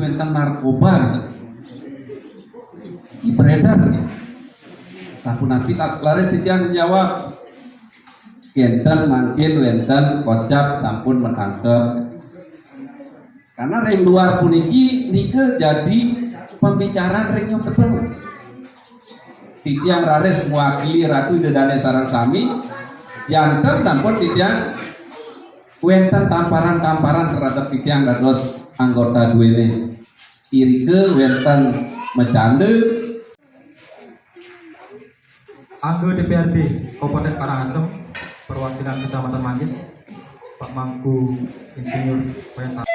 Wenten narkoba ini beredar nih. Tapi nanti tak laris yang menjawab enten mungkin wenten kocap sampun menangkep karena ring luar puniki nike jadi pembicaraan ring yang tebel. Titiang raris mewakili Ratu Dedane Sarang Sami yanten sampun titiang wenten tamparan-tamparan terhadap titiang dados anggota duwene irike wenten mecande anggota DPRD Kabupaten Karangasem perwakilan Kecamatan Manggis Pak Mangku Insinyur Wayan.